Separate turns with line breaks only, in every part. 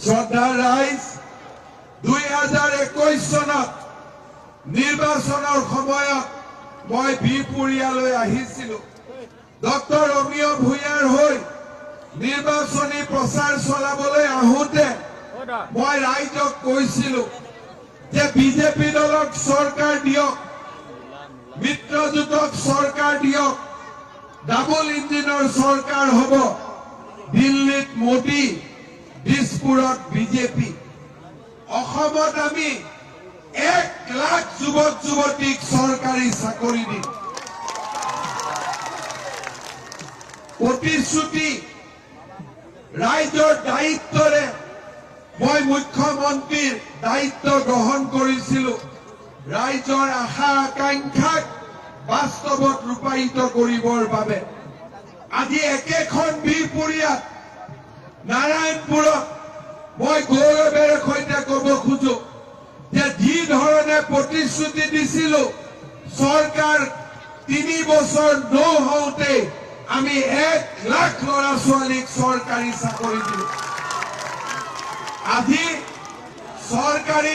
শ্ৰদ্ধা ৰাইজ 2021 চনত নিৰ্বাচনৰ সময়ত মই বিহপুৰীয়ালৈ আহিছিলো। ডক্টৰ অমিয় ভূঞাৰ হৈ নিৰ্বাচনী প্ৰচাৰ চলাবলৈ আহোঁতে মই ৰাইজক কৈছিলো যে বিজেপি দলক চৰকাৰ দিয়ক, মিত্ৰজোঁটক চৰকাৰ দিয়ক, ডাবল ইঞ্জিনৰ চৰকাৰ হ'ব। দিল্লীত মোদী, দিছপুৰত বিজেপি। অসমত আমি 1 লাখ যুৱক যুৱতীক চৰকাৰী চাকৰি দিম। প্ৰতিশ্ৰুতি ৰাইজৰ দায়িত্বৰে মই মুখ্যমন্ত্ৰীৰ দায়িত্ব গ্ৰহণ কৰিছিলো। ৰাইজৰ আশা আকাংক্ষাক বাস্তৱত ৰূপায়িত কৰিবৰ বাবে আজি একেখন বিহপুৰীয়াত নাৰায়ণপুৰত মই গৌৰৱেৰে সৈতে ক'ব খোজো যে যি ধৰণে প্ৰতিশ্ৰুতি দিছিলো চৰকাৰ 3 বছৰ নহওঁতে আমি 1 লাখ ল'ৰা ছোৱালীক চৰকাৰী চাকৰি দিলো। আজি চৰকাৰী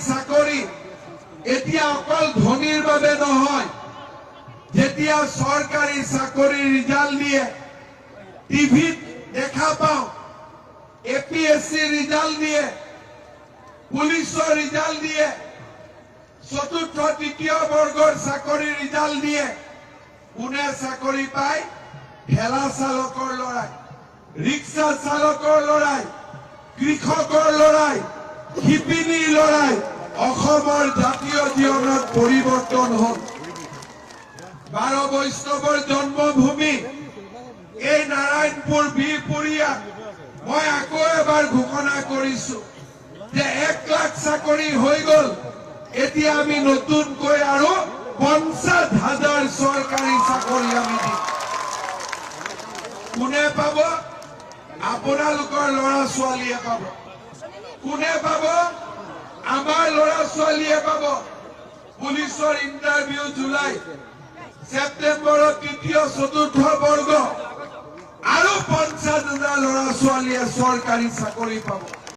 চাকৰি এতিয়া অকল ধনীৰ বাবে নহয়। যেতিয়া চৰকাৰী চাকৰি ৰিজাল্ট দিয়ে, টিভিত দেখা পাওঁ, APSC ৰিজাল্ট দিয়ে, পুলিচৰ ৰিজাল্ট দিয়ে, চতুৰ্থ তৃতীয় বৰ্গৰ চাকৰি ৰিজাল্ট দিয়ে। কোনে চাকৰি পায়? ঠেলা চালকৰ ল'ৰাই, ৰিক্সা চালকৰ ল'ৰাই, কৃষকৰ ল'ৰাই, শিপিনীৰ ল'ৰাই। অসমৰ জাতীয় জীৱনত পৰিৱৰ্তন হ'ল। 12 বৈষ্ণৱৰ জন্মভূমি এই নাৰায়ণপুৰ বিহপুৰীয়া। মই আকৌ এবাৰ ঘোষণা কৰিছো যে 1 লাখ চাকৰি হৈ গ'ল। এতিয়া আমি নতুনকৈ আৰু 50,000 চৰকাৰী চাকৰি আমি দিম। কোনে পাব? আপোনালোকৰ ল'ৰা ছোৱালীয়ে পাব। কোনে পাব? আমাৰ ল'ৰা ছোৱালীয়ে পাব। পুলিচৰ ইণ্টাৰভিউ জুলাই, ছেপ্টেম্বৰত তৃতীয় চতুৰ্থ বৰ্গ আৰু 50,000 ল'ৰা ছোৱালীয়ে চৰকাৰী চাকৰি পাব।